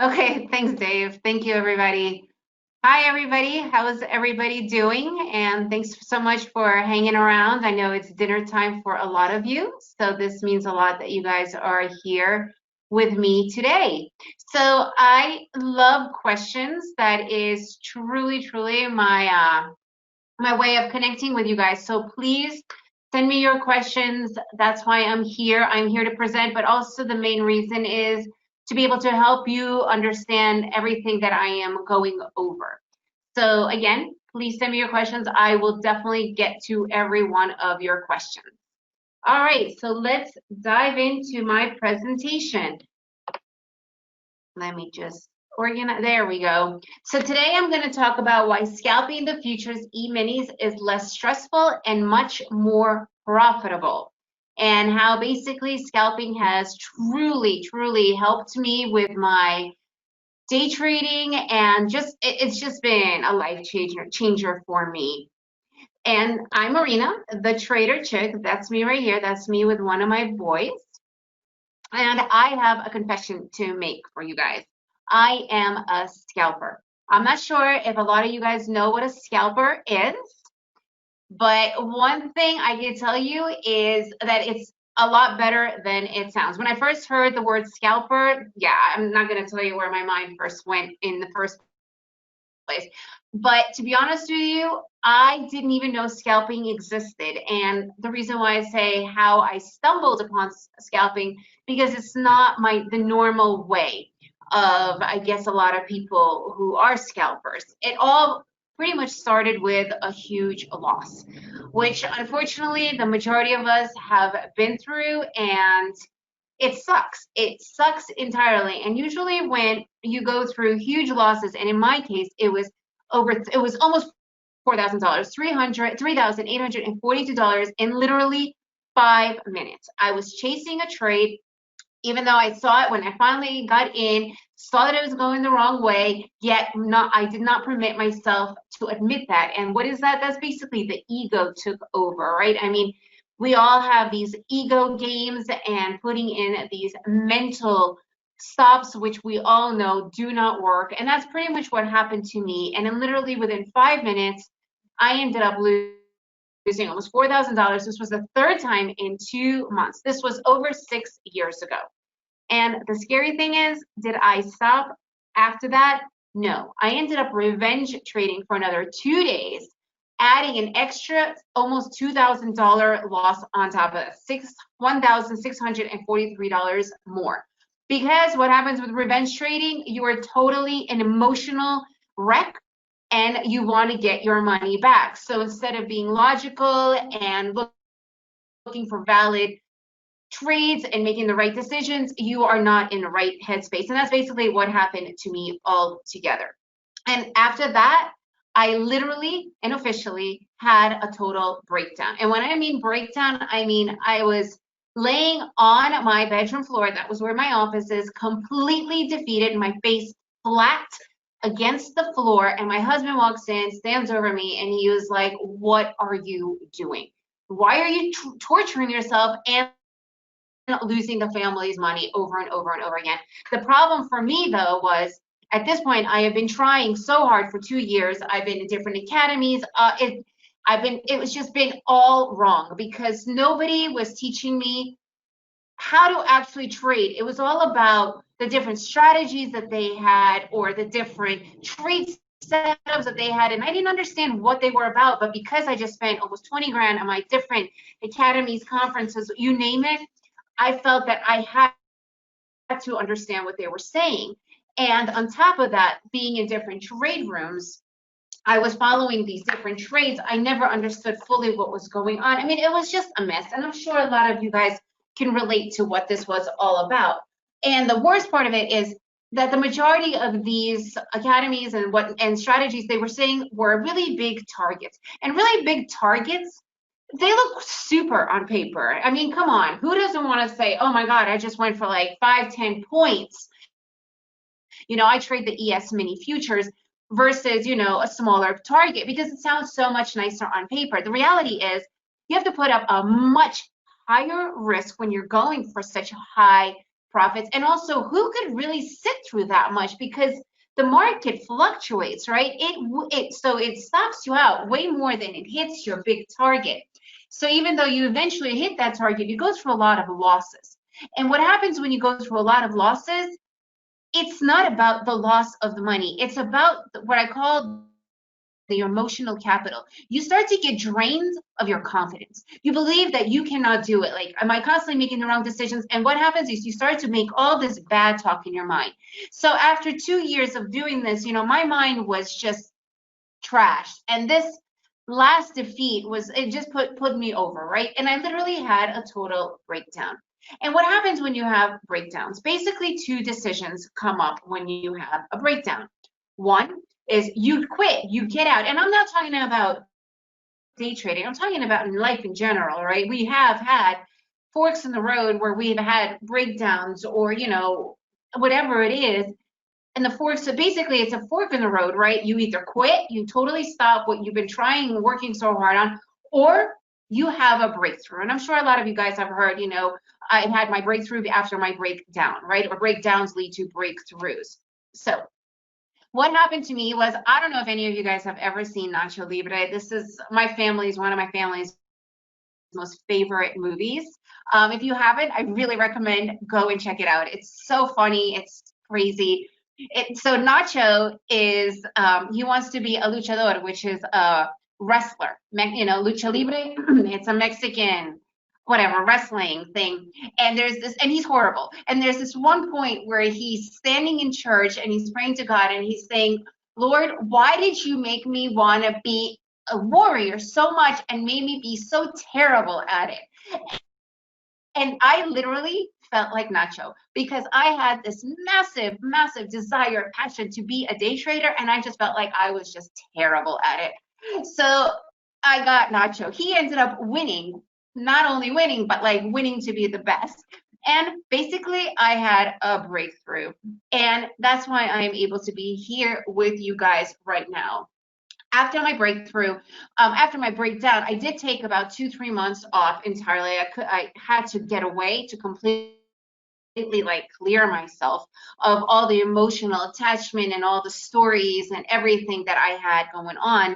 Okay, thanks, Dave. Thank you, everybody. Hi, everybody. How's everybody doing? And thanks so much for hanging around. I know it's dinner time for a lot of you, so this means a lot that you guys are here with me today. So I love questions. That is truly, truly my way of connecting with you guys. So please send me your questions. That's why I'm here. I'm here to present, but also the main reason is to be able to help you understand everything that I am going over. So again, please send me your questions. I will definitely get to every one of your questions. All right, so let's dive into my presentation. Let me just organize. There we go. So today I'm going to talk about why scalping the futures E-minis is less stressful and much more profitable, and how basically scalping has truly, truly helped me with my day trading, and it's just been a life changer for me. And I'm Marina, the trader chick. That's me right here. That's me with one of my boys. And I have a confession to make for you guys. I am a scalper. I'm not sure if a lot of you guys know what a scalper is, but one thing I can tell you is that it's a lot better than it sounds. When I first heard the word scalper, yeah, I'm not going to tell you where my mind first went in the first place. But to be honest with you, I didn't even know scalping existed. And the reason why I say how I stumbled upon scalping, because it's not the normal way of, I guess, a lot of people who are scalpers. It all pretty much started with a huge loss, which unfortunately the majority of us have been through, and it sucks. It sucks entirely. And usually when you go through huge losses, and in my case, it was almost $4,000, $3,842 in literally 5 minutes. I was chasing a trade, even though I saw it when I finally got in, saw that it was going the wrong way, yet I did not permit myself to admit that. And what is that? That's basically the ego took over, right? I mean, we all have these ego games and putting in these mental stops, which we all know do not work. And that's pretty much what happened to me. And then literally within 5 minutes, I ended up losing almost $4,000. This was the third time in 2 months. This was over 6 years ago. And the scary thing is, did I stop after that? No. I ended up revenge trading for another 2 days, adding an extra almost $2,000 loss on top of it, $1,643 more. Because what happens with revenge trading, you are totally an emotional wreck and you want to get your money back. So instead of being logical and looking for valid trades and making the right decisions, you are not in the right headspace. And that's basically what happened to me altogether. And after that, I literally and officially had a total breakdown. And when I mean breakdown, I mean I was laying on my bedroom floor. That was where my office is, completely defeated, my face flat against the floor. And my husband walks in, stands over me, and he was like, "What are you doing? Why are you torturing yourself and losing the family's money over and over and over again?" The problem for me, though, was at this point, I have been trying so hard for 2 years. I've been in different academies. It was just been all wrong because nobody was teaching me how to actually trade. It was all about the different strategies that they had or the different trade setups that they had, and I didn't understand what they were about. But because I just spent almost 20 grand on my different academies, conferences, you name it, I felt that I had to understand what they were saying. And on top of that, being in different trade rooms, I was following these different trades. I never understood fully what was going on. I mean, it was just a mess. And I'm sure a lot of you guys can relate to what this was all about. And the worst part of it is that the majority of these academies and strategies they were saying were really big targets. And really big targets, they look super on paper. I mean, come on, who doesn't want to say, "Oh my God, I just went for like 5-10 points. I trade the ES mini futures versus, a smaller target," because it sounds so much nicer on paper. The reality is you have to put up a much higher risk when you're going for such high profits, and also who could really sit through that much, because the market fluctuates, right? So it stops you out way more than it hits your big target. So even though you eventually hit that target, you go through a lot of losses. And what happens when you go through a lot of losses, it's not about the loss of the money. It's about what I call the emotional capital. You start to get drained of your confidence. You believe that you cannot do it. Like, am I constantly making the wrong decisions? And what happens is you start to make all this bad talk in your mind. So after 2 years of doing this, my mind was just trashed. And this last defeat it just put me over, right? And I literally had a total breakdown. And what happens when you have breakdowns? Basically, two decisions come up when you have a breakdown. One is you quit, you get out. And I'm not talking about day trading, I'm talking about in life in general, right? We have had forks in the road where we've had breakdowns, or whatever it is. And the fork, so basically it's a fork in the road, right? You either quit, you totally stop what you've been trying and working so hard on, or you have a breakthrough. And I'm sure a lot of you guys have heard, I had my breakthrough after my breakdown, right? Or breakdowns lead to breakthroughs. So what happened to me was, I don't know if any of you guys have ever seen Nacho Libre. This is one of my family's most favorite movies. If you haven't, I really recommend go and check it out. It's so funny. It's crazy. So Nacho is, he wants to be a luchador, which is a wrestler. Lucha Libre, it's a Mexican, whatever, wrestling thing. And and he's horrible. And there's this one point where he's standing in church and he's praying to God and he's saying, Lord, why did you make me want to be a warrior so much and made me be so terrible at it? And I literally felt like Nacho, because I had this massive, massive desire, passion to be a day trader, and I just felt like I was just terrible at it. So I got Nacho. He ended up winning, not only winning, but like winning to be the best. And basically, I had a breakthrough. And that's why I am able to be here with you guys right now. After my breakthrough, after my breakdown, I did take about 2-3 months off entirely. I had to get away to completely like clear myself of all the emotional attachment and all the stories and everything that I had going on.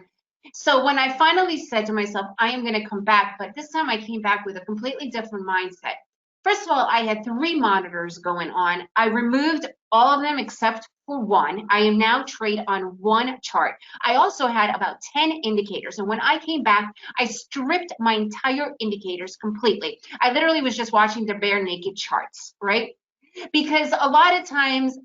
So when I finally said to myself, I am going to come back, but this time I came back with a completely different mindset. First of all, I had 3 monitors going on. I removed all of them except for one. I am now trade on one chart. I also had about 10 indicators. And when I came back, I stripped my entire indicators completely. I literally was just watching the bare naked charts, right? Because a lot of times,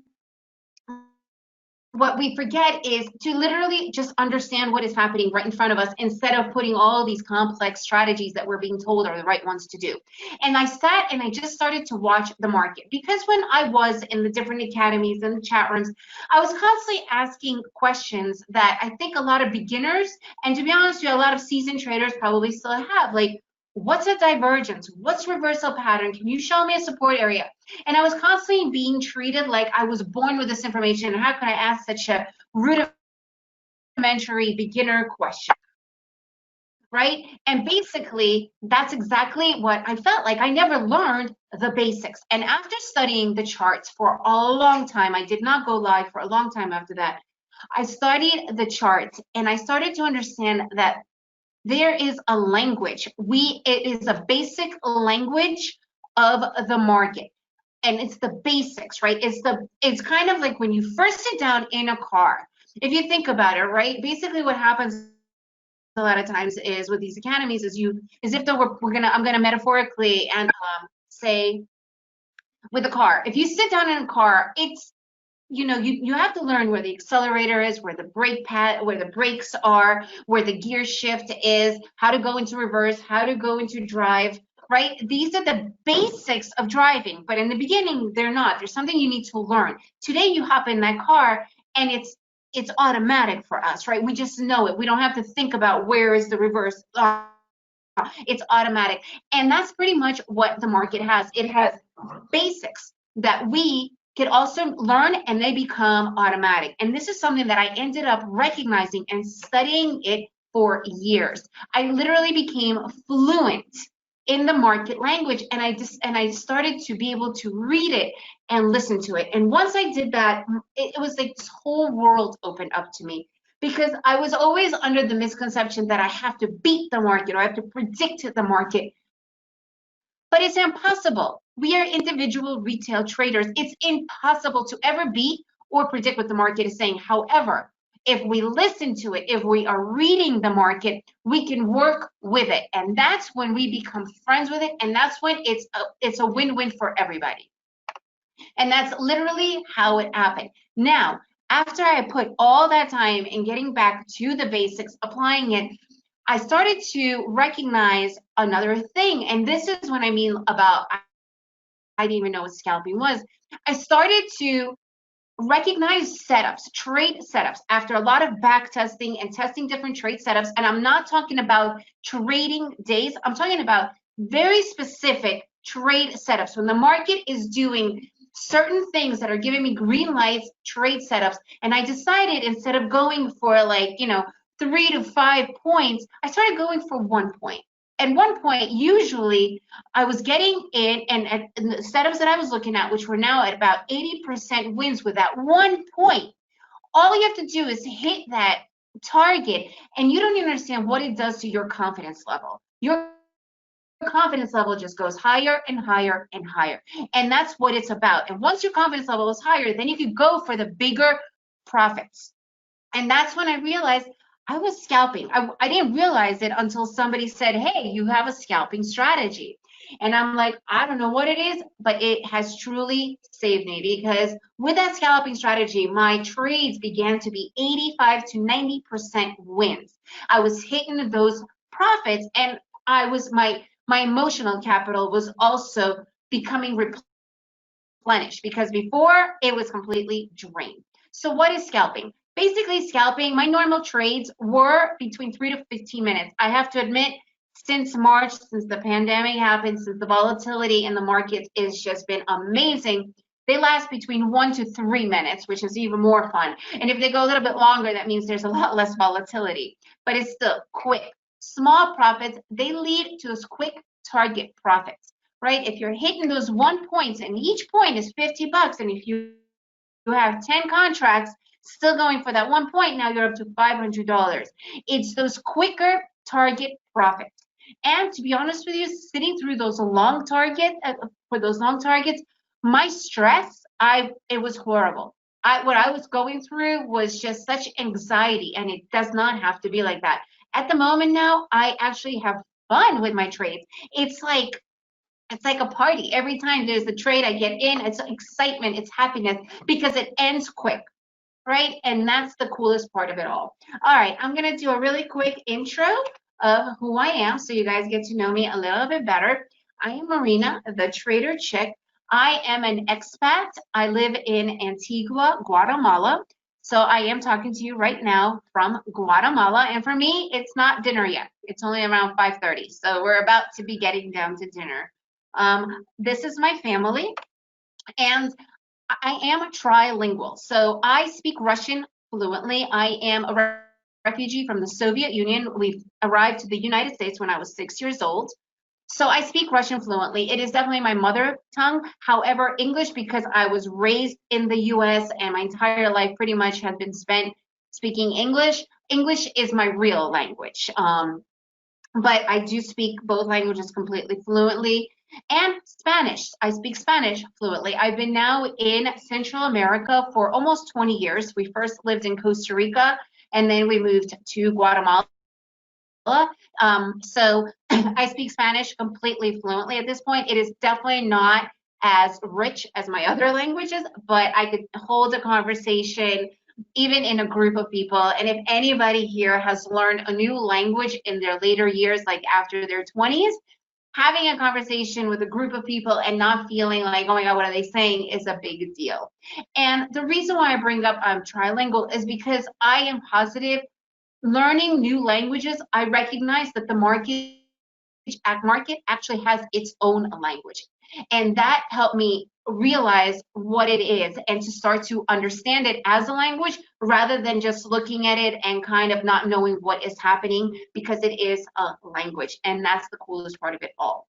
what we forget is to literally just understand what is happening right in front of us, instead of putting all these complex strategies that we're being told are the right ones to do. And I sat and I just started to watch the market, because when I was in the different academies and the chat rooms, I was constantly asking questions that I think a lot of beginners, and to be honest with you, a lot of seasoned traders probably still have, like, what's a divergence? What's reversal pattern? Can you show me a support area? And I was constantly being treated like I was born with this information. And how can I ask such a rudimentary beginner question? Right? And basically, that's exactly what I felt like. I never learned the basics. And after studying the charts for a long time, I did not go live for a long time after that. I studied the charts and I started to understand that there is a language. It is a basic language of the market. And it's the basics, right? It's kind of like when you first sit down in a car. If you think about it, right? Basically what happens a lot of times is with these academies is if though I'm gonna metaphorically and say with a car. If you sit down in a car, it's you have to learn where the accelerator is, where the brake pad, where the brakes are, where the gear shift is, how to go into reverse, how to go into drive, right? These are the basics of driving, but in the beginning, they're not. There's something you need to learn. Today, you hop in that car and it's automatic for us, right? We just know it. We don't have to think about where is the reverse. It's automatic. And that's pretty much what the market has. It has basics that we can also learn, and they become automatic. And this is something that I ended up recognizing and studying it for years. I literally became fluent in the market language, and I started to be able to read it and listen to it. And once I did that, it was like this whole world opened up to me, because I was always under the misconception that I have to beat the market or I have to predict the market. But it's impossible. We are individual retail traders. It's impossible to ever beat or predict what the market is saying. However, if we listen to it, if we are reading the market, we can work with it. And that's when we become friends with it. And that's when it's a win-win for everybody. And that's literally how it happened. Now, after I put all that time in getting back to the basics, applying it, I started to recognize another thing. And this is what I mean about, I didn't even know what scalping was. I started to recognize setups, trade setups, after a lot of back testing and testing different trade setups. And I'm not talking about trading days. I'm talking about very specific trade setups. When the market is doing certain things that are giving me green lights, trade setups. And I decided, instead of going for like, 3 to 5 points, I started going for 1 point. At 1 point, usually I was getting in, and the setups that I was looking at, which were now at about 80% wins with that 1 point, all you have to do is hit that target, and you don't even understand what it does to your confidence level. Your confidence level just goes higher and higher and higher. And that's what it's about. And once your confidence level is higher, then you can go for the bigger profits. And that's when I realized I was scalping. I didn't realize it until somebody said, hey, you have a scalping strategy. And I'm like, I don't know what it is, but it has truly saved me, because with that scalping strategy, my trades began to be 85 to 90% wins. I was hitting those profits, and my emotional capital was also becoming replenished, because before it was completely drained. So what is scalping? Basically, scalping, my normal trades were between 3 to 15 minutes. I have to admit, since March, since the pandemic happened, since the volatility in the market has just been amazing, they last between 1 to 3 minutes, which is even more fun. And if they go a little bit longer, that means there's a lot less volatility, but it's still quick. Small profits, they lead to those quick target profits, right? If you're hitting those 1 points, and each point is $50, and if you have 10 contracts, still going for that 1 point, now you're up to $500. It's those quicker target profits. And to be honest with you, sitting through those long targets, my stress, it was horrible. What I was going through was just such anxiety, and it does not have to be like that. At the moment now, I actually have fun with my trades. It's like a party. Every time there's a trade I get in, it's excitement, it's happiness, because it ends quick. Right? And that's the coolest part of it all. All right, I'm gonna do a really quick intro of who I am, so you guys get to know me a little bit better. I am Marina, the Trader Chick. I am an expat. I live in Antigua, Guatemala. So I am talking to you right now from Guatemala. And for me, it's not dinner yet. It's only around 5:30. So we're about to be getting down to dinner. This is my family. And I am trilingual, so I speak Russian fluently. I am a refugee from the Soviet Union. We arrived to the United States when I was 6 years old. So I speak Russian fluently. It is definitely my mother tongue. However, English, because I was raised in the US and my entire life pretty much has been spent speaking English. English is my real language. But I do speak both languages completely fluently. And Spanish. I speak Spanish fluently. I've been now in Central America for almost 20 years. We first lived in Costa Rica, and then we moved to Guatemala. So I speak Spanish completely fluently at this point. It is definitely not as rich as my other languages, but I could hold a conversation even in a group of people. And if anybody here has learned a new language in their later years, like after their 20s, having a conversation with a group of people and not feeling like, oh my God, what are they saying, is a big deal. And the reason why I bring up trilingual is because I am positive learning new languages. I recognize that the market actually has its own language. And that helped me realize what it is and to start to understand it as a language rather than just looking at it and kind of not knowing what is happening, because it is a language. And that's the coolest part of it all.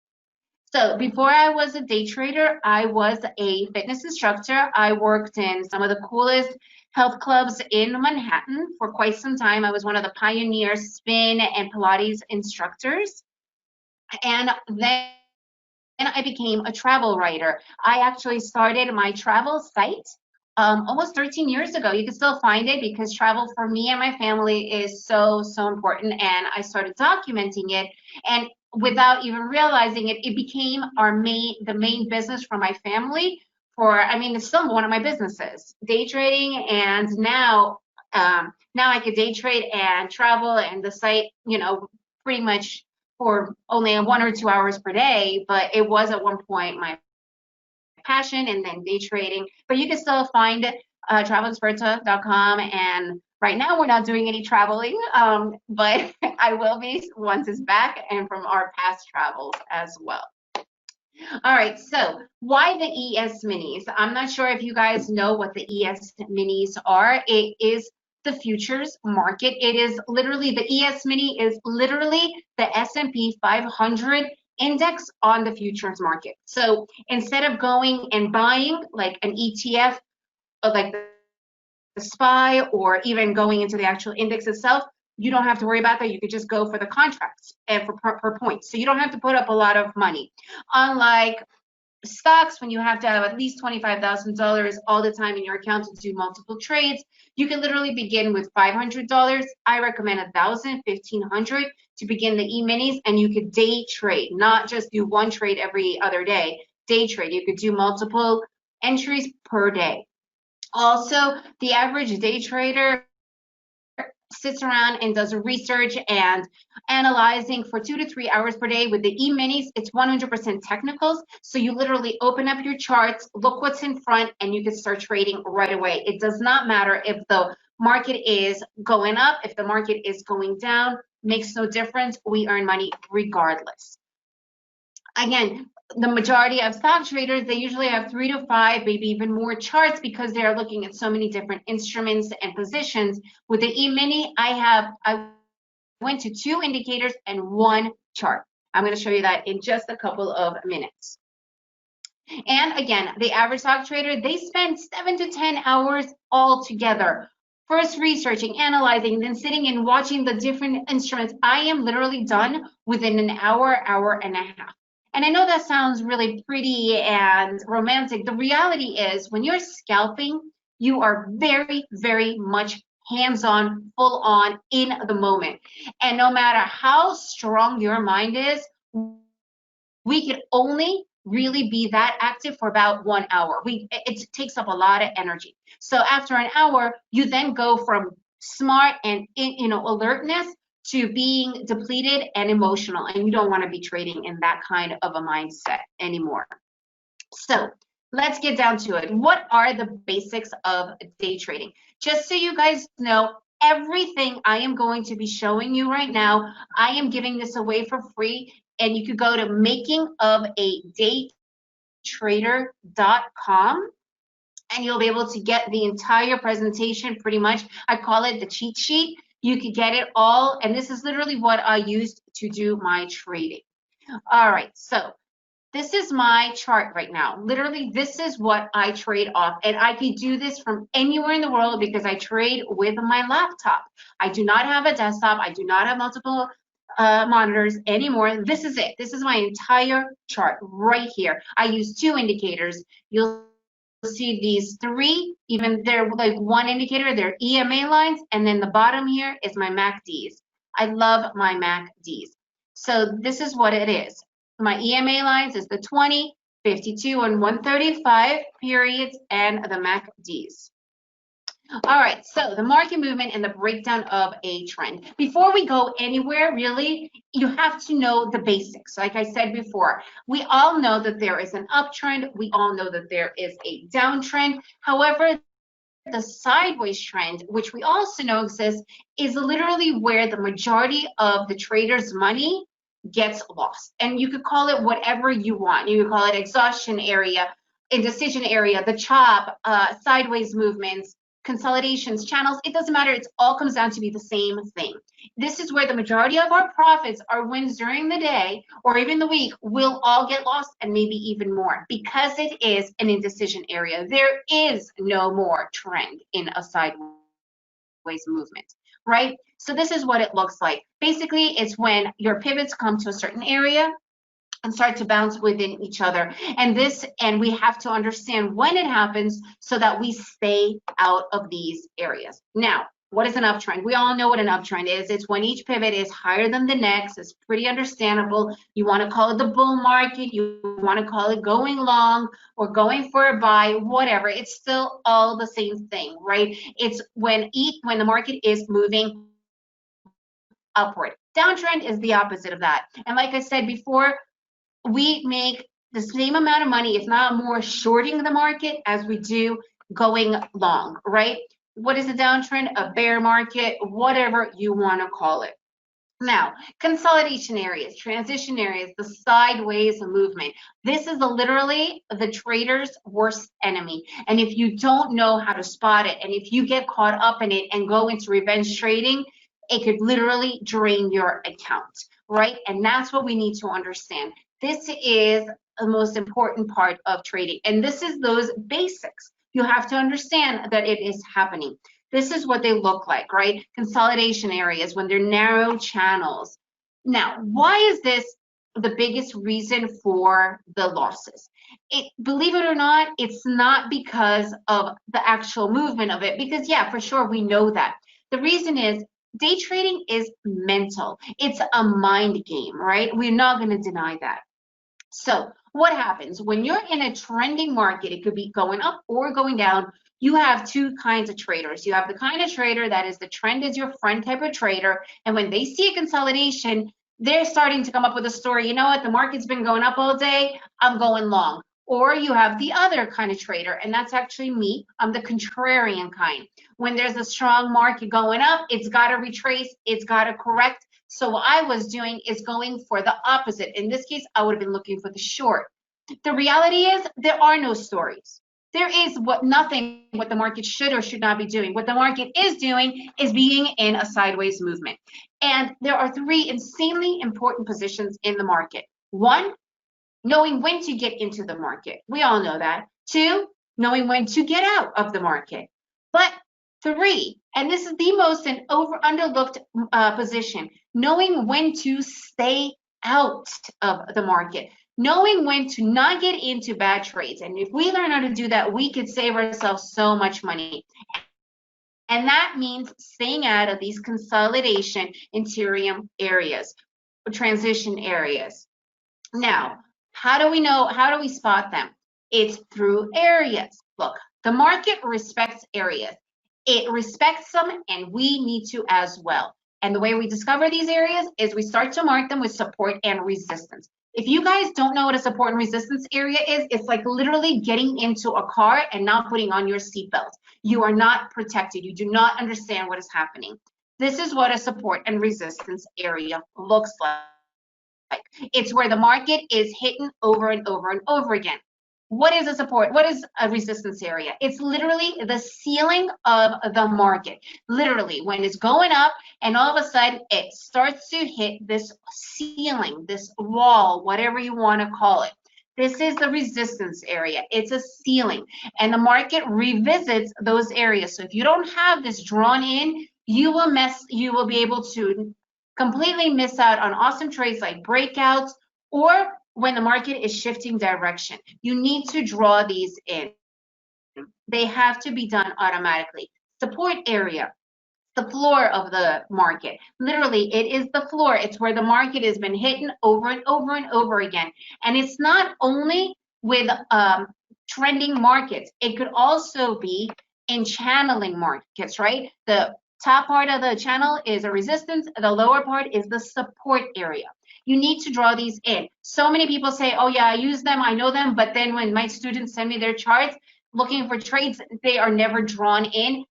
So before I was a day trader, I was a fitness instructor. I worked in some of the coolest health clubs in Manhattan for quite some time. I was one of the pioneer spin and Pilates instructors. And then I became a travel writer. I actually started my travel site almost 13 years ago. You can still find it because travel for me and my family is so, so important. And I started documenting it. And without even realizing it, it became the main business for my family. I mean, it's still one of my businesses, day trading. And now I could day trade and travel, and the site, pretty much for only 1 or 2 hours per day, but it was at one point my passion, and then day trading. But you can still find travelexperta.com, and right now we're not doing any traveling, but I will be once it's back, and from our past travels as well. All right, so why the ES minis? I'm not sure if you guys know what the ES minis are. It is the futures market. It is literally, the ES mini is literally the S&P 500 index on the futures market. So instead of going and buying like an ETF, like the SPY, or even going into the actual index itself, you don't have to worry about that. You could just go for the contracts and for per points. So you don't have to put up a lot of money. Unlike stocks, when you have to have at least $25,000 all the time in your account to do multiple trades, you can literally begin with $500. I recommend $1,000, $1,500 to begin the E-minis, and you could day trade, not just do one trade every other day. Day trade, you could do multiple entries per day. Also, the average day trader sits around and does research and analyzing for 2 to 3 hours per day. With the E-minis, it's 100% technicals. So you literally open up your charts, look what's in front, and you can start trading right away. It does not matter if the market is going up, if the market is going down, makes no difference. We earn money regardless. Again, the majority of stock traders, they usually have 3 to 5, maybe even more charts, because they're looking at so many different instruments and positions. With the E-mini, I went to 2 indicators and 1 chart. I'm going to show you that in just a couple of minutes. And again, the average stock trader, they spend 7 to 10 hours all together. First researching, analyzing, then sitting and watching the different instruments. I am literally done within an hour, hour and a half. And I know that sounds really pretty and romantic. The reality is, when you're scalping, you are very, very much hands-on, full-on, in the moment. And no matter how strong your mind is, we can only really be that active for about 1 hour. It takes up a lot of energy. So after an hour, you then go from smart and alertness to being depleted and emotional, and you don't want to be trading in that kind of a mindset anymore. So let's get down to it. What are the basics of day trading? Just so you guys know, everything I am going to be showing you right now, I am giving this away for free, and you could go to makingofaDaytrader.com, and you'll be able to get the entire presentation pretty much. I call it the cheat sheet. You could get it all, and this is literally what I used to do my trading. All right, so this is my chart right now. Literally, this is what I trade off, and I could do this from anywhere in the world because I trade with my laptop. I do not have a desktop. I do not have multiple monitors anymore. This is it. This is my entire chart right here. I use 2 indicators. You'll see these 3, even they're like 1 indicator, they're EMA lines, and then the bottom here is my MACDs. I love my MACDs. So this is what it is. My EMA lines is the 20, 52, and 135 periods, and the MACDs. All right, so the market movement and the breakdown of a trend. Before we go anywhere, really, you have to know the basics. Like I said before, we all know that there is an uptrend. We all know that there is a downtrend. However, the sideways trend, which we also know exists, is literally where the majority of the traders' money gets lost. And you could call it whatever you want. You could call it exhaustion area, indecision area, the chop, sideways movements, consolidations, channels, it doesn't matter. It all comes down to be the same thing. This is where the majority of our profits, our wins during the day or even the week, will all get lost, and maybe even more, because it is an indecision area. There is no more trend in a sideways movement, right? So this is what it looks like. Basically, it's when your pivots come to a certain area and start to bounce within each other. And we have to understand when it happens so that we stay out of these areas. Now, what is an uptrend? We all know what an uptrend is. It's when each pivot is higher than the next. It's pretty understandable. You want to call it the bull market. You want to call it going long or going for a buy, whatever. It's still all the same thing, right? It's when the market is moving upward. Downtrend is the opposite of that. And like I said before, we make the same amount of money, if not more, shorting the market as we do going long, right? What is a downtrend? A bear market, whatever you want to call it. Now, consolidation areas, transition areas, the sideways movement. This is literally the trader's worst enemy. And if you don't know how to spot it, and if you get caught up in it and go into revenge trading, it could literally drain your account, right? And that's what we need to understand. This is the most important part of trading. And this is those basics. You have to understand that it is happening. This is what they look like, right? Consolidation areas when they're narrow channels. Now, why is this the biggest reason for the losses? Believe it or not, it's not because of the actual movement of it, because yeah, for sure, we know that. The reason is day trading is mental. It's a mind game, right? We're not going to deny that. So what happens when you're in a trending market? It could be going up or going down. You have two kinds of traders. You have the kind of trader that is the trend is your friend type of trader. And when they see a consolidation, they're starting to come up with a story. You know what? The market's been going up all day. I'm going long. Or you have the other kind of trader, and that's actually me. I'm the contrarian kind. When there's a strong market going up, it's got to retrace. It's got to correct. So what I was doing is going for the opposite. In this case, I would have been looking for the short. The reality is there are no stories. There is nothing what the market should or should not be doing. What the market is doing is being in a sideways movement. And there are three insanely important positions in the market. One, knowing when to get into the market. We all know that. Two, knowing when to get out of the market. But three, and this is the most underlooked position, knowing when to stay out of the market, knowing when to not get into bad trades. And if we learn how to do that, we could save ourselves so much money. And that means staying out of these consolidation interior areas, transition areas. Now, how do we know? How do we spot them? It's through areas. Look, the market respects areas. It respects them, and we need to as well. And the way we discover these areas is we start to mark them with support and resistance. If you guys don't know what a support and resistance area is, it's like literally getting into a car and not putting on your seatbelt. You are not protected. You do not understand what is happening. This is what a support and resistance area looks like. It's where the market is hitting over and over and over again. What is a support? What is a resistance area? It's literally the ceiling of the market. Literally, when it's going up and all of a sudden it starts to hit this ceiling, this wall, whatever you want to call it. This is the resistance area. It's a ceiling, and the market revisits those areas. So if you don't have this drawn in, you will be able to completely miss out on awesome trades like breakouts, or when the market is shifting direction. You need to draw these in. They have to be done automatically. Support area, the floor of the market. Literally, it is the floor. It's where the market has been hitting over and over and over again. And it's not only with trending markets. It could also be in channeling markets, right? The top part of the channel is a resistance. The lower part is the support area. You need to draw these in. So many people say, oh yeah, I use them, I know them, but then when my students send me their charts looking for trades, they are never drawn in.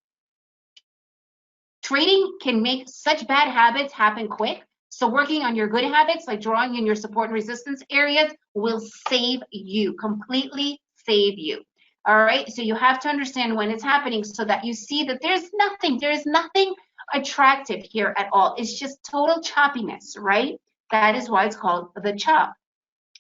Trading can make such bad habits happen quick. So working on your good habits, like drawing in your support and resistance areas, will save you, completely save you. All right, so you have to understand when it's happening so that you see that there is nothing attractive here at all. It's just total choppiness, right? That is why it's called the chop.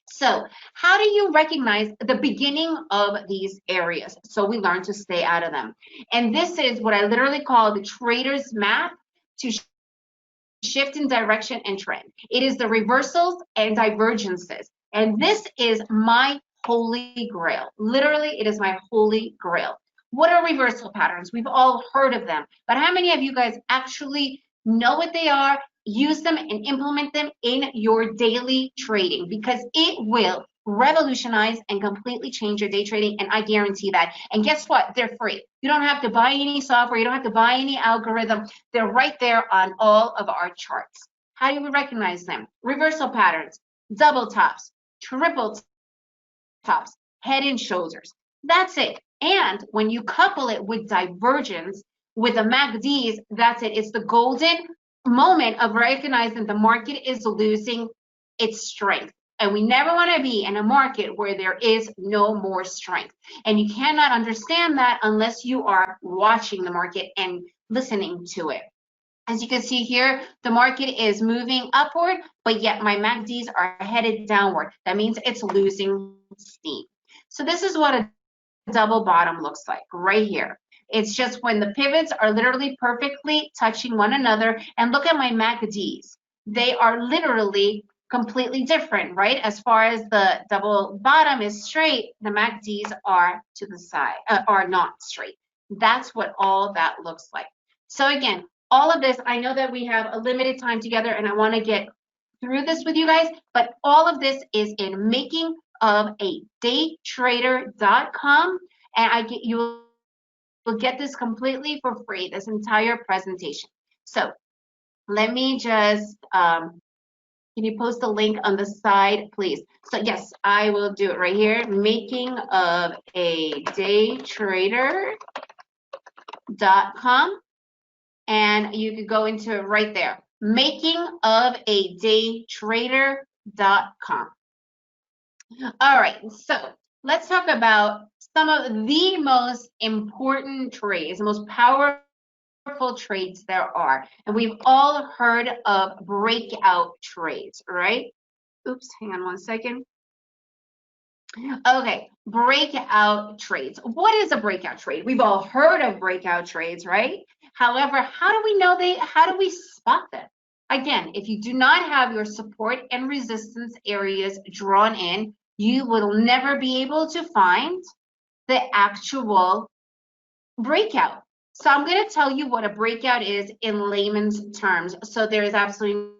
So how do you recognize the beginning of these areas? So we learn to stay out of them. And this is what I literally call the trader's map to shift in direction and trend. It is the reversals and divergences. And this is my holy grail. Literally, it is my holy grail. What are reversal patterns? We've all heard of them, but how many of you guys actually know what they are, use them, and implement them in your daily trading? Because it will revolutionize and completely change your day trading, and I guarantee that. And guess what? They're free. You don't have to buy any software. You don't have to buy any algorithm. They're right there on all of our charts. How do we recognize them? Reversal patterns, double tops, triple tops, head and shoulders. That's it. And when you couple it with divergence, with the MACDs, that's it. It's the golden moment of recognizing the market is losing its strength. And we never want to be in a market where there is no more strength. And you cannot understand that unless you are watching the market and listening to it. As you can see here, the market is moving upward, but yet my MACDs are headed downward. That means it's losing steam. So this is what a double bottom looks like right here. It's just when the pivots are literally perfectly touching one another. And look at my MACDs. They are literally completely different, right? As far as the double bottom is straight, the MACDs are to the side, are not straight. That's what all that looks like. So again, all of this, I know that we have a limited time together and I want to get through this with you guys, but all of this is in makingofadaytrader.com, and you will get this completely for free, this entire presentation. So let me just, can you post a link on the side, please? So yes, I will do it right here, makingofadaytrader.com. And you could go into it right there, makingofadaytrader.com. All right, so let's talk about some of the most important trades, the most powerful trades there are. And we've all heard of breakout trades, right? Oops, hang on one second. Okay, breakout trades. What is a breakout trade? We've all heard of breakout trades, right? However, how do we know how do we spot them? Again, if you do not have your support and resistance areas drawn in, you will never be able to find the actual breakout. So I'm going to tell you what a breakout is in layman's terms. So there is absolutely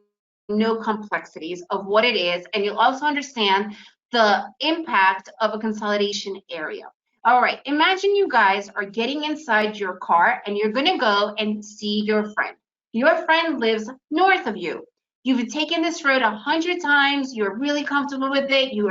no complexities of what it is, and you'll also understand the impact of a consolidation area. All right, imagine you guys are getting inside your car and you're gonna go and see your friend. Your friend lives north of you. You've taken this road 100 times, you're really comfortable with it, you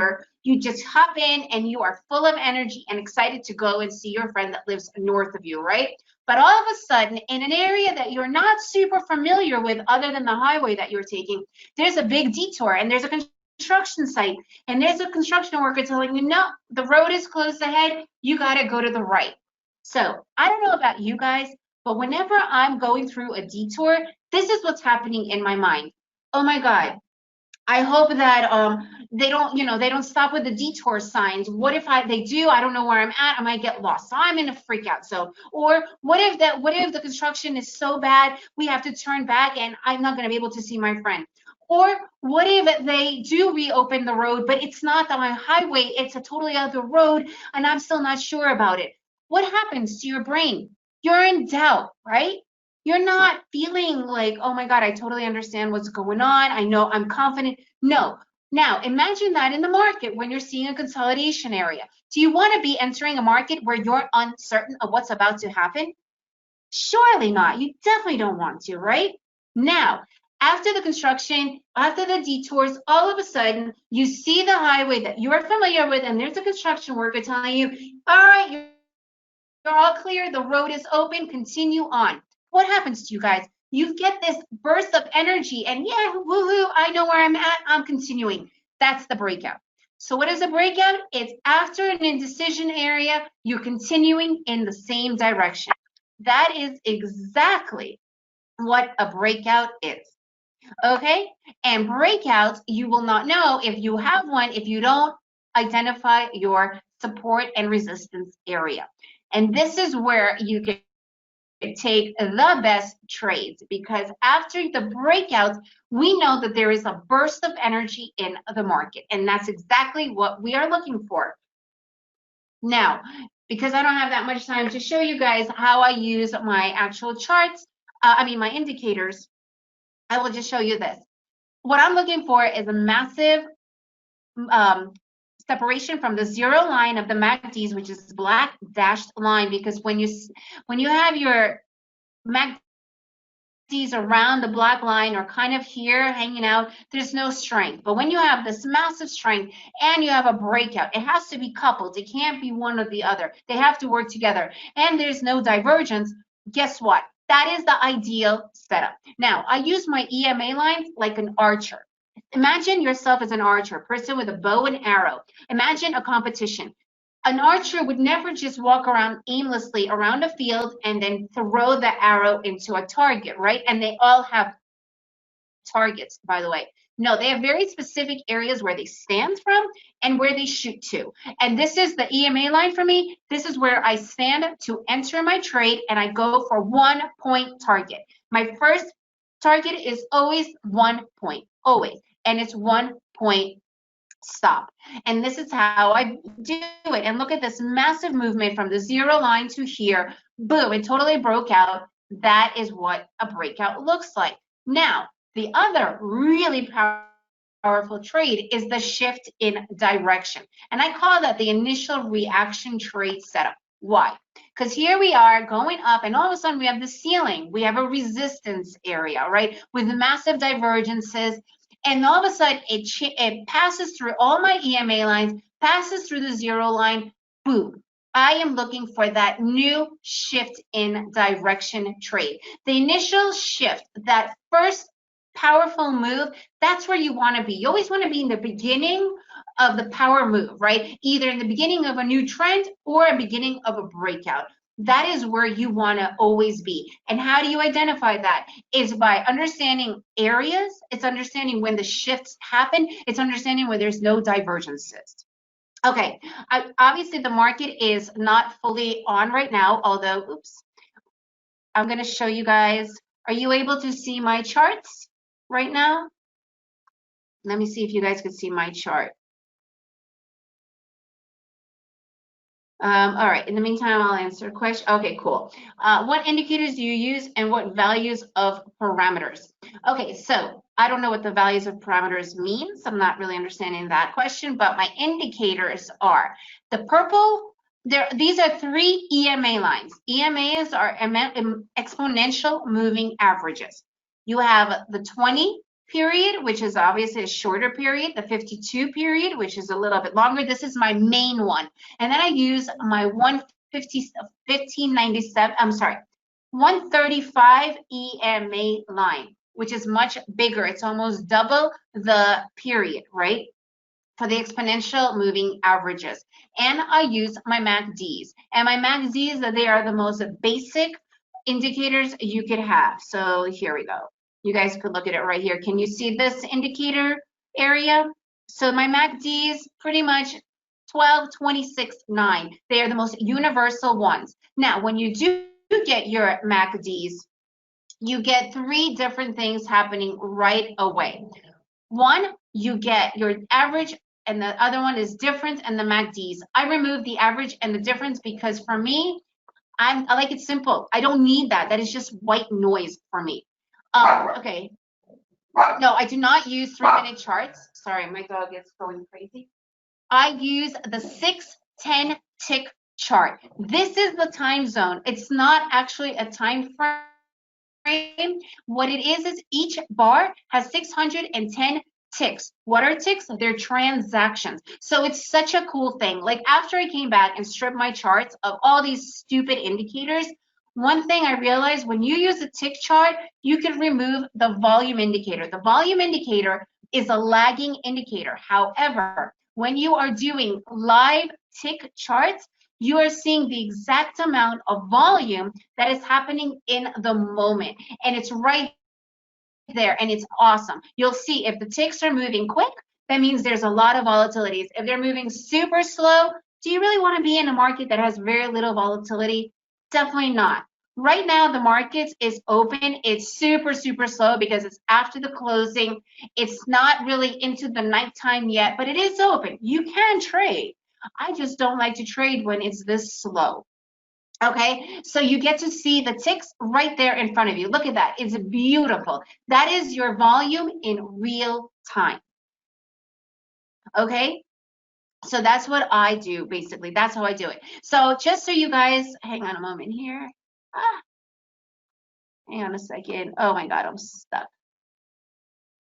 just hop in and you are full of energy and excited to go and see your friend that lives north of you, right? But all of a sudden, in an area that you're not super familiar with other than the highway that you're taking, there's a big detour and there's a construction site and there's a construction worker telling you, no, the road is closed ahead, you gotta go to the right. So I don't know about you guys, but whenever I'm going through a detour, this is what's happening in my mind. Oh my God, I hope that they don't stop with the detour signs. What if they do? I don't know where I'm at. I might get lost. So I'm in a freak out zone. Or what if the construction is so bad we have to turn back and I'm not going to be able to see my friend? Or what if they do reopen the road, but it's not on my highway, it's a totally other road and I'm still not sure about it? What happens to your brain? You're in doubt, right? You're not feeling like, oh my God, I totally understand what's going on. I know I'm confident. No. Now, imagine that in the market when you're seeing a consolidation area. Do you want to be entering a market where you're uncertain of what's about to happen? Surely not. You definitely don't want to, right? Now, after the construction, after the detours, all of a sudden, you see the highway that you are familiar with, and there's a construction worker telling you, all right, you're all clear, the road is open, continue on. What happens to you guys? You get this burst of energy and yeah, woohoo, I know where I'm at, I'm continuing. That's the breakout. So what is a breakout? It's after an indecision area, you're continuing in the same direction. That is exactly what a breakout is. Okay? And breakouts, you will not know if you have one if you don't identify your support and resistance area. And this is where you can take the best trades, because after the breakouts, we know that there is a burst of energy in the market, and that's exactly what we are looking for. Now, because I don't have that much time to show you guys how I use my actual charts, my indicators, I will just show you this. What I'm looking for is a massive separation from the zero line of the MACDs, which is black dashed line, because when you have your MACDs around the black line or kind of here hanging out, there's no strength. But when you have this massive strength and you have a breakout, it has to be coupled. It can't be one or the other. They have to work together. And there's no divergence. Guess what? That is the ideal setup. Now, I use my EMA lines like an archer. Imagine yourself as an archer, person with a bow and arrow. Imagine a competition. An archer would never just walk around aimlessly around a field and then throw the arrow into a target, right? And they all have targets, by the way. No, they have very specific areas where they stand from and where they shoot to. And this is the EMA line for me. This is where I stand to enter my trade, and I go for 1 point target. My first target is always 1 point, always. And it's 1 point stop. And this is how I do it. And look at this massive movement from the zero line to here. Boom, it totally broke out. That is what a breakout looks like. Now, the other really powerful trade is the shift in direction. And I call that the initial reaction trade setup. Why? Because here we are going up, and all of a sudden we have the ceiling. We have a resistance area, right, with massive divergences. And all of a sudden, it passes through all my EMA lines, passes through the zero line, boom. I am looking for that new shift in direction trade. The initial shift, that first powerful move, that's where you want to be. You always want to be in the beginning of the power move, right? Either in the beginning of a new trend or a beginning of a breakout. That is where you want to always be. And how do you identify that? Is by understanding areas. It's understanding when the shifts happen. It's understanding when there's no divergences. Okay, obviously the market is not fully on right now, although, oops, I'm going to show you guys. Are you able to see my charts right now? Let me see if you guys can see my chart. All right, in the meantime, I'll answer a question. Okay, cool. What indicators do you use and what values of parameters? Okay, so I don't know what the values of parameters means. I'm not really understanding that question, but my indicators are the purple. These are 3 EMA lines. EMAs are exponential moving averages. You have the 20 period, which is obviously a shorter period, the 52 period, which is a little bit longer. This is my main one. And then I use my 135 EMA line, which is much bigger. It's almost double the period, right? For the exponential moving averages. And I use my MACDs. And my MACDs, they are the most basic indicators you could have. So here we go. You guys could look at it right here. Can you see this indicator area? So my MACDs, pretty much 12, 26, 9. They are the most universal ones. Now, when you do get your MACDs, you get 3 different things happening right away. One, you get your average, and the other one is difference and the MACDs. I remove the average and the difference because for me, I like it simple. I don't need that. That is just white noise for me. Okay. No, I do not use 3-minute charts. Sorry, my dog is going crazy. I use the 6-10 tick chart. This is the time zone. It's not actually a time frame. What it is each bar has 610 ticks. What are ticks? They're transactions. So it's such a cool thing. Like after I came back and stripped my charts of all these stupid indicators, one thing I realized, when you use a tick chart, you can remove the volume indicator. The volume indicator is a lagging indicator. However, when you are doing live tick charts, you are seeing the exact amount of volume that is happening in the moment. And it's right there, and it's awesome. You'll see if the ticks are moving quick, that means there's a lot of volatilities. If they're moving super slow, do you really want to be in a market that has very little volatility? Definitely not. Right now, the market is open. It's super, super slow because it's after the closing. It's not really into the nighttime yet, but it is open. You can trade. I just don't like to trade when it's this slow. Okay, so you get to see the ticks right there in front of you. Look at that. It's beautiful. That is your volume in real time. Okay, so that's what I do, basically. That's how I do it. So just so you guys, hang on a moment here. Hang on a second. Oh my God, I'm stuck.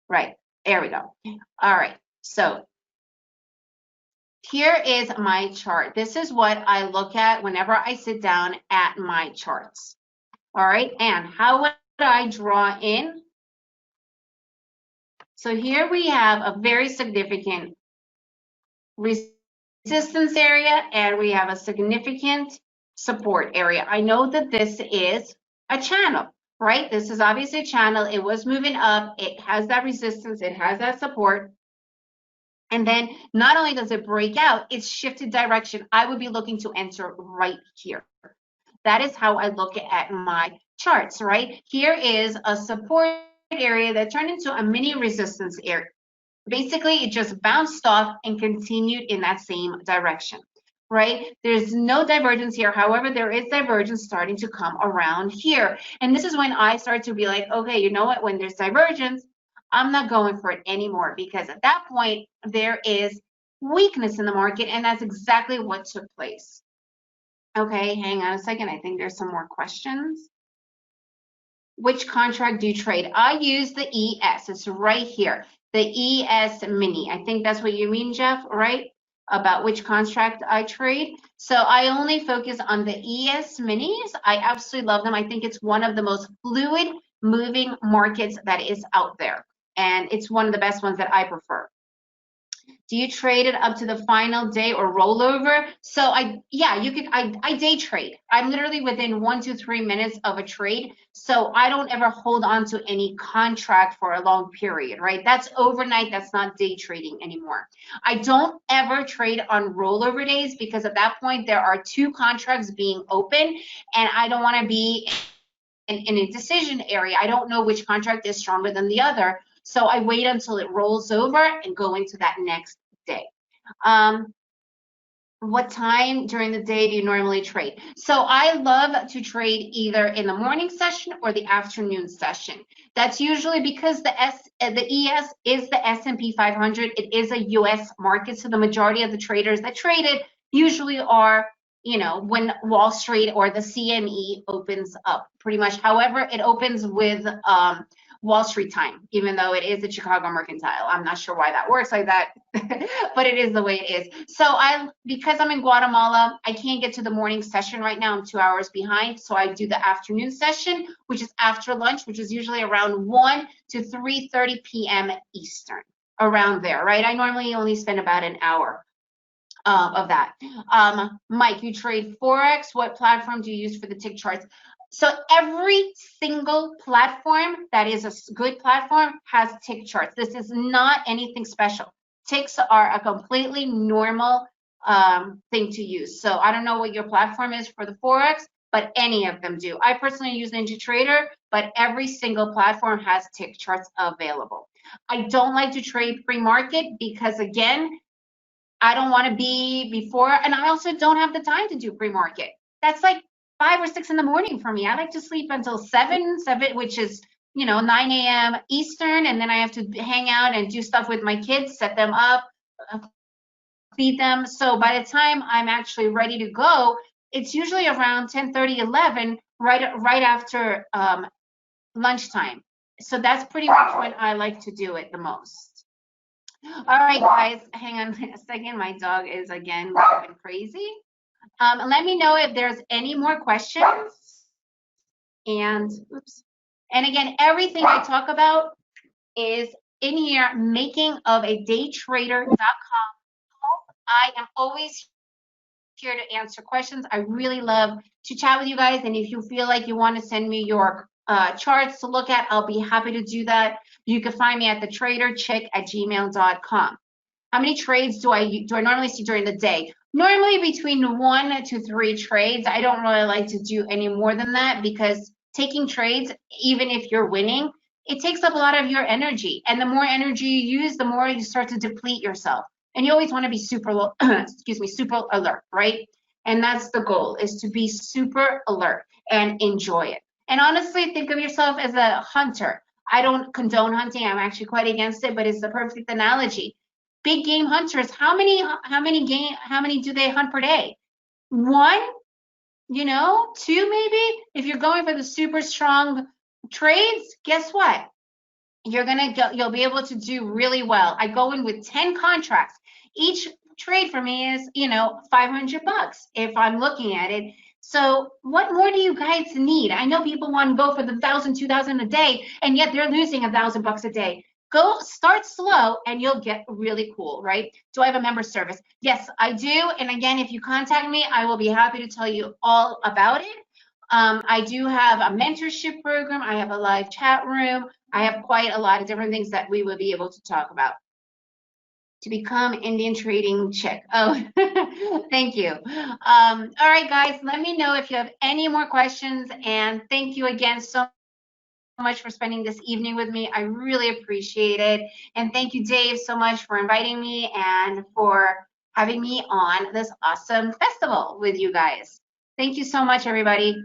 Right, there we go. All right, so here is my chart. This is what I look at whenever I sit down at my charts. All right, and how would I draw in? So here we have a very significant resistance area, and we have a significant support area. I know that this is a channel, right? This is obviously a channel. It was moving up. It has that resistance. It has that support. And then not only does it break out, it's shifted direction. I would be looking to enter right here. That is how I look at my charts, right? Here is a support area that turned into a mini resistance area. Basically, it just bounced off and continued in that same direction, right? There's no divergence here. However, there is divergence starting to come around here. And this is when I start to be like, okay, you know what? When there's divergence, I'm not going for it anymore, because at that point, there is weakness in the market, and that's exactly what took place. Okay, hang on a second. I think there's some more questions. Which contract do you trade? I use the ES. It's right here. The ES mini. I think that's what you mean, Jeff, right? About which contract I trade. So I only focus on the ES minis. I absolutely love them. I think it's one of the most fluid moving markets that is out there. And it's one of the best ones that I prefer. Do you trade it up to the final day or rollover? So I day trade. I'm literally within 1 to 3 minutes of a trade. So I don't ever hold on to any contract for a long period, right? That's overnight. That's not day trading anymore. I don't ever trade on rollover days, because at that point there are 2 contracts being open, and I don't want to be in a decision area. I don't know which contract is stronger than the other. So I wait until it rolls over and go into that next day. What time during the day do you normally trade? So I love to trade either in the morning session or the afternoon session. That's usually because the ES is the S&P 500. It is a US market, so the majority of the traders that trade it usually are, you know, when Wall Street or the CME opens up, pretty much. However, it opens with Wall Street time, even though it is a Chicago Mercantile. I'm not sure why that works like that, but it is the way it is. So because I'm in Guatemala, I can't get to the morning session right now. I'm 2 hours behind. So I do the afternoon session, which is after lunch, which is usually around 1 to 3:30 p.m. Eastern, around there, right? I normally only spend about an hour of that. Mike, you trade Forex. What platform do you use for the tick charts? So every single platform that is a good platform has tick charts. This is not anything special. Ticks are a completely normal thing to use. So I don't know what your platform is for the Forex, but any of them do. I personally use NinjaTrader, but every single platform has tick charts available. I don't like to trade pre-market because, again, I don't want to be before, and I also don't have the time to do pre-market. That's like 5 or 6 in the morning for me. I like to sleep until 7, which is, 9 a.m. Eastern, and then I have to hang out and do stuff with my kids, set them up, feed them. So by the time I'm actually ready to go, it's usually around 10:30, 11, right after lunchtime. So that's pretty much when I like to do it the most. All right, guys, hang on a second. My dog is again going crazy. Let me know if there's any more questions. And again, everything I talk about is in here, makingofadaytrader.com. I am always here to answer questions. I really love to chat with you guys. And if you feel like you want to send me your charts to look at, I'll be happy to do that. You can find me at thetraderchick@gmail.com. How many trades do I normally see during the day? Normally between 1 to 3 trades. I don't really like to do any more than that because taking trades, even if you're winning, it takes up a lot of your energy. And the more energy you use, the more you start to deplete yourself. And you always want to be super, excuse me, super alert, right? And that's the goal, is to be super alert and enjoy it. And honestly, think of yourself as a hunter. I don't condone hunting. I'm actually quite against it, but it's the perfect analogy. Big game hunters, how many do they hunt per day? One, two maybe. If you're going for the super strong trades, guess what? You'll be able to do really well. I go in with 10 contracts. Each trade for me is, $500 if I'm looking at it. So what more do you guys need? I know people want to go for the 1,000, 2,000 a day, and yet they're losing $1,000 a day. Go start slow and you'll get really cool, right? Do I have a member service? Yes, I do. And again, if you contact me, I will be happy to tell you all about it. I do have a mentorship program. I have a live chat room. I have quite a lot of different things that we will be able to talk about. To become Indian trading chick. Oh, thank you. All right, guys, let me know if you have any more questions. And thank you again so much for spending this evening with me. I really appreciate it. And thank you, Dave, so much for inviting me and for having me on this awesome festival with you guys. Thank you so much, everybody.